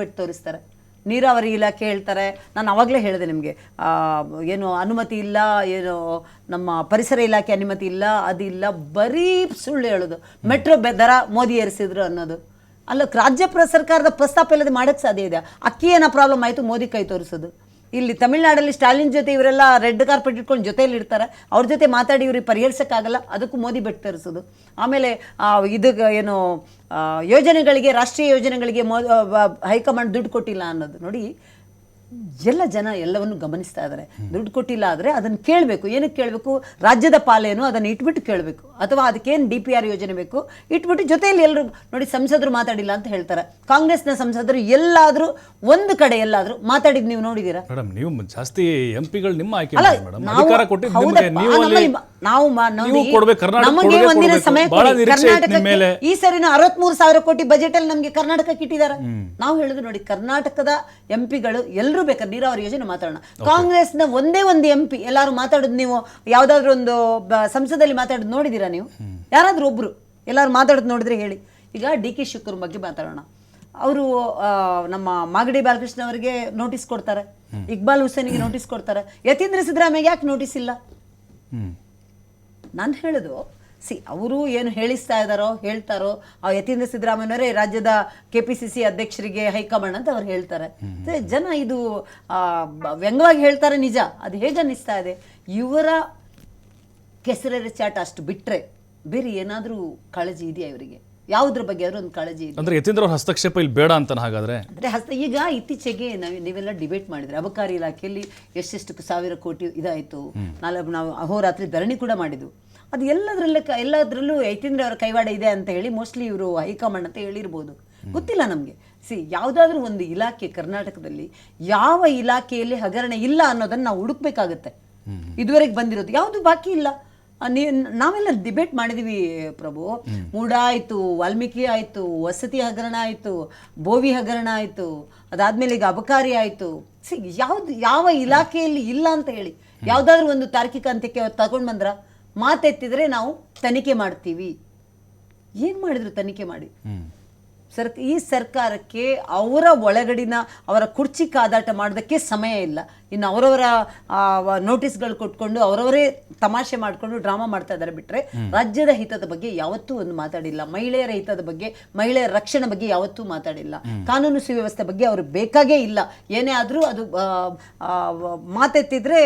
ಬಿಟ್ಟು ತೋರಿಸ್ತಾರೆ. ನೀರಾವರಿ ಇಲಾಖೆ ಹೇಳ್ತಾರೆ, ನಾನು ಅವಾಗಲೇ ಹೇಳಿದೆ ನಿಮಗೆ, ಏನು ಅನುಮತಿ ಇಲ್ಲ, ಏನು ನಮ್ಮ ಪರಿಸರ ಇಲಾಖೆ ಅನುಮತಿ ಇಲ್ಲ, ಅದಿಲ್ಲ, ಬರೀ ಸುಳ್ಳು ಹೇಳೋದು. ಮೆಟ್ರೋ ದರ ಮೋದಿ ಏರಿಸಿದ್ರು ಅನ್ನೋದು ಅಲ್ಲ. ರಾಜ್ಯ ಸರ್ಕಾರದ ಪ್ರಸ್ತಾಪ ಇಲ್ಲದೆ ಮಾಡೋಕ್ಕೆ ಸಾಧ್ಯ ಇದೆ. ಅಕ್ಕಿ ಏನೋ ಪ್ರಾಬ್ಲಮ್ ಆಯಿತು, ಮೋದಿ ಕೈ ತೋರಿಸೋದು. ಇಲ್ಲಿ ತಮಿಳ್ನಾಡಲ್ಲಿ ಸ್ಟಾಲಿನ್ ಜೊತೆ ಇವರೆಲ್ಲ ರೆಡ್ ಕಾರ್ಪೆಟ್ ಇಟ್ಕೊಂಡು ಜೊತೆಯಲ್ಲಿ ಇರ್ತಾರೆ, ಅವ್ರ ಜೊತೆ ಮಾತಾಡಿ ಇವ್ರಿಗೆ ಪರಿಹರಿಸೋಕ್ಕಾಗಲ್ಲ, ಅದಕ್ಕೂ ಮೋದಿ ಬೆಟ್ಟು ತರಿಸೋದು. ಆಮೇಲೆ ಇದು ಏನು ಯೋಜನೆಗಳಿಗೆ, ರಾಷ್ಟ್ರೀಯ ಯೋಜನೆಗಳಿಗೆ ಹೈಕಮಾಂಡ್ ದುಡ್ಡು ಕೊಟ್ಟಿಲ್ಲ ಅನ್ನೋದು ನೋಡಿ. ಎಲ್ಲ ಜನ ಎಲ್ಲವನ್ನು ಗಮನಿಸ್ತಾ ಇದ್ದಾರೆ. ದುಡ್ಡು ಕೊಟ್ಟಿಲ್ಲ ಆದರೆ ಅದನ್ನು ಕೇಳಬೇಕು. ಏನಕ್ಕೆ ಕೇಳಬೇಕು? ರಾಜ್ಯದ ಪಾಲೇನು ಅದನ್ನು ಇಟ್ಬಿಟ್ಟು ಕೇಳಬೇಕು, ಅಥವಾ ಅದಕ್ಕೇನು DPR ಯೋಜನೆ ಬೇಕು ಇಟ್ಬಿಟ್ಟು ಜೊತೆಯಲ್ಲಿ ಎಲ್ಲರೂ ನೋಡಿ. ಸಂಸದರು ಮಾತಾಡಿಲ್ಲ ಅಂತ ಹೇಳ್ತಾರೆ. ಕಾಂಗ್ರೆಸ್ನ ಸಂಸದರು ಎಲ್ಲಾದರೂ ಒಂದು ಕಡೆ ಎಲ್ಲಾದರೂ ಮಾತಾಡಿದ್ದು ನೀವು ನೋಡಿದ್ದೀರಾ? ಮೇಡಮ್, ನೀವು ಜಾಸ್ತಿ ಎಂಪಿಗಳು ನಿಮ್ಮ ಆಯ್ಕೆ ಅಲ್ಲ, ಮೇಡಮ್, ಅಧಿಕಾರ ಕೊಟ್ಟಿದ್ದು ನಿಮಗೆ. ನಮಗೆ ಒಂದಿನ ಸಮಯ ಕೊಡಿ. ಕರ್ನಾಟಕಕ್ಕೆ ಈ ಸರಿನ 63,000 ಕೋಟಿ ಬಜೆಟ್ ಅಲ್ಲಿ ನಮಗೆ ಕರ್ನಾಟಕಕ್ಕೆ ಇಟ್ಟಿದ್ದಾರೆ. ನಾವು ಹೇಳುದು ನೋಡಿ, ಕರ್ನಾಟಕದ ಎಂಪಿಗಳು ಎಲ್ಲರೂ ಬೇಕಾದ್ರೆ ನೀರಾವರಿ ಯೋಜನೆ ಮಾತಾಡೋಣ. ಕಾಂಗ್ರೆಸ್ನ ಒಂದೇ ಒಂದು MP ಎಲ್ಲಾರು ಮಾತಾಡೋದು ನೀವು ಯಾವ್ದಾದ್ರು ಒಂದು ಸಂಸದಲ್ಲಿ ಮಾತಾಡೋದು ನೋಡಿದೀರಾ ನೀವು? ಯಾರಾದ್ರೂ ಒಬ್ರು ಎಲ್ಲಾರು ಮಾತಾಡೋದು ನೋಡಿದ್ರೆ ಹೇಳಿ. ಈಗ DK ಶಿವಕುಮಾರ್ ಬಗ್ಗೆ ಮಾತಾಡೋಣ. ಅವರು ನಮ್ಮ ಮಾಗಡಿ ಬಾಲಕೃಷ್ಣ ಅವರಿಗೆ ನೋಟಿಸ್ ಕೊಡ್ತಾರೆ, ಇಕ್ಬಾಲ್ ಹುಸೇನಿಗೆ ನೋಟಿಸ್ ಕೊಡ್ತಾರೆ, ಯತೀಂದ್ರ ಸಿದ್ದರಾಮಯ್ಯ ಯಾಕೆ ನೋಟಿಸ್ ಇಲ್ಲ? ನಾನು ಹೇಳೋದು, ಅವರು ಏನು ಹೇಳ್ತಾರೋ ಯತೀಂದ್ರ ಸಿದ್ದರಾಮಯ್ಯನವರೇ ರಾಜ್ಯದ KPCC ಅಧ್ಯಕ್ಷರಿಗೆ ಹೈಕಮಾಂಡ್ ಅಂತ ಅವ್ರು ಹೇಳ್ತಾರೆ. ಜನ ಇದು ವ್ಯಂಗ್ಯವಾಗಿ ಹೇಳ್ತಾರೆ, ನಿಜ. ಅದು ಹೇಗೆ ಅನ್ನಿಸ್ತಾ ಇದೆ? ಇವರ ಕೆಸರೆರೆ ಚಾಟ ಅಷ್ಟು ಬಿಟ್ರೆ ಬೇರೆ ಏನಾದರೂ ಕಾಳಜಿ ಇದೆಯಾ ಇವರಿಗೆ? ಯಾವುದ್ರ ಬಗ್ಗೆ ಆದ್ರೂ ಒಂದು ಕಾಳಜಿ ಇದೆ ಅಂದ್ರೆ ಯತೀಂದ್ರ ಅವ್ರ ಹಸ್ತಕ್ಷೇಪ ಇಲ್ಲಿ ಬೇಡ ಅಂತ ಹಾಗಾದ್ರೆ? ಅಂದ್ರೆ ಈಗ ಇತ್ತೀಚೆಗೆ ನೀವೆಲ್ಲ ಡಿಬೇಟ್ ಮಾಡಿದ್ರೆ ಅಬಕಾರಿ ಇಲಾಖೆಯಲ್ಲಿ ಎಷ್ಟೆಷ್ಟು ಸಾವಿರ ಕೋಟಿ ಇದಾಯಿತು. ನಾವು ಅಹೋರಾತ್ರಿ ಧರಣಿ ಕೂಡ ಮಾಡಿದ್ವು. ಅದು ಎಲ್ಲದರಲ್ಲೂ ಯತೀಂದ್ರ ಅವರ ಕೈವಾಡ ಇದೆ ಅಂತ ಹೇಳಿ ಮೋಸ್ಟ್ಲಿ ಇವರು ಹೈಕಮಾಂಡ್ ಅಂತ ಹೇಳಿರ್ಬೋದು, ಗೊತ್ತಿಲ್ಲ ನಮಗೆ. ಯಾವುದಾದ್ರೂ ಒಂದು ಇಲಾಖೆ ಕರ್ನಾಟಕದಲ್ಲಿ ಯಾವ ಇಲಾಖೆಯಲ್ಲಿ ಹಗರಣ ಇಲ್ಲ ಅನ್ನೋದನ್ನು ನಾವು ಹುಡುಕ್ಬೇಕಾಗತ್ತೆ. ಇದುವರೆಗೆ ಬಂದಿರೋದು ಯಾವುದು ಬಾಕಿ ಇಲ್ಲ. ನಾವೆಲ್ಲ ಡಿಬೇಟ್ ಮಾಡಿದೀವಿ ಪ್ರಭು. ಮೂಡ ಆಯ್ತು, ವಾಲ್ಮೀಕಿ ಆಯ್ತು, ವಸತಿ ಹಗರಣ ಆಯ್ತು, ಬೋವಿ ಹಗರಣ ಆಯ್ತು, ಅದಾದ್ಮೇಲೆ ಈಗ ಅಬಕಾರಿ ಆಯ್ತು. ಯಾವ ಇಲಾಖೆಯಲ್ಲಿ ಇಲ್ಲ ಅಂತ ಹೇಳಿ ಯಾವ್ದಾದ್ರು ಒಂದು ತಾರ್ಕಿಕ ಅಂತ್ಯಕ್ಕೆ ತಗೊಂಡ್ ಬಂದ್ರ ಮಾತೆತ್ತಿದ್ರೆ ನಾವು ತನಿಖೆ ಮಾಡ್ತೀವಿ. ಏನ್ ಮಾಡಿದ್ರು ತನಿಖೆ ಮಾಡಿ? ಈ ಸರ್ಕಾರಕ್ಕೆ ಅವರ ಒಳಗಡಿನ ಅವರ ಕುರ್ಚಿ ಕಾದಾಟ ಮಾಡೋದಕ್ಕೆ ಸಮಯ ಇಲ್ಲ. ಇನ್ನು ಅವರವರ ನೋಟಿಸ್ಗಳು ಕೊಟ್ಕೊಂಡು ಅವರವರೇ ತಮಾಷೆ ಮಾಡಿಕೊಂಡು ಡ್ರಾಮಾ ಮಾಡ್ತಾ ಇದ್ದಾರೆ ಬಿಟ್ರೆ ರಾಜ್ಯದ ಹಿತದ ಬಗ್ಗೆ ಯಾವತ್ತೂ ಒಂದು ಮಾತಾಡಿಲ್ಲ. ಮಹಿಳೆಯರ ಹಿತದ ಬಗ್ಗೆ, ಮಹಿಳೆಯರ ರಕ್ಷಣೆ ಬಗ್ಗೆ ಯಾವತ್ತೂ ಮಾತಾಡಿಲ್ಲ. ಕಾನೂನು ಸುವ್ಯವಸ್ಥೆ ಬಗ್ಗೆ ಅವರು ಬೇಕಾಗೇ ಇಲ್ಲ. ಏನೇ ಆದರೂ ಅದು ಮಾತೆತ್ತಿದ್ರೆ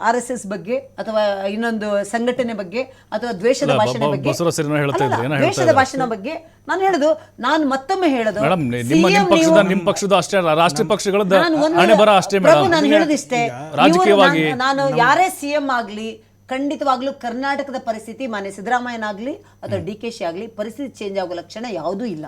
RSS ಬಗ್ಗೆ ಅಥವಾ ಇನ್ನೊಂದು ಸಂಘಟನೆ ಬಗ್ಗೆ ಅಥವಾ ದ್ವೇಷದ ಭಾಷಣ ಬಗ್ಗೆ, ದ್ವೇಷದ ಭಾಷಣ ಬಗ್ಗೆ ನಾನು ಹೇಳುದು. ನಾನು ಮತ್ತೊಮ್ಮೆ ಹೇಳೋದು, ನಿಮ್ಮ ಪಕ್ಷದ ಅಷ್ಟೇ ರಾಷ್ಟ್ರೀಯ ಪಕ್ಷಗಳದ್ದು ನಾನು ಹೇಳೋದಿಷ್ಟೇ. ನಾನು ಯಾರೇ CM ಆಗ್ಲಿ, ಖಂಡಿತವಾಗ್ಲೂ ಕರ್ನಾಟಕದ ಪರಿಸ್ಥಿತಿ ಮಾನ್ಯ ಸಿದ್ದರಾಮಯ್ಯನಾಗ್ಲಿ ಅಥವಾ DKಶಿ ಆಗ್ಲಿ ಪರಿಸ್ಥಿತಿ ಚೇಂಜ್ ಆಗೋ ಲಕ್ಷಣ ಯಾವುದೂ ಇಲ್ಲ.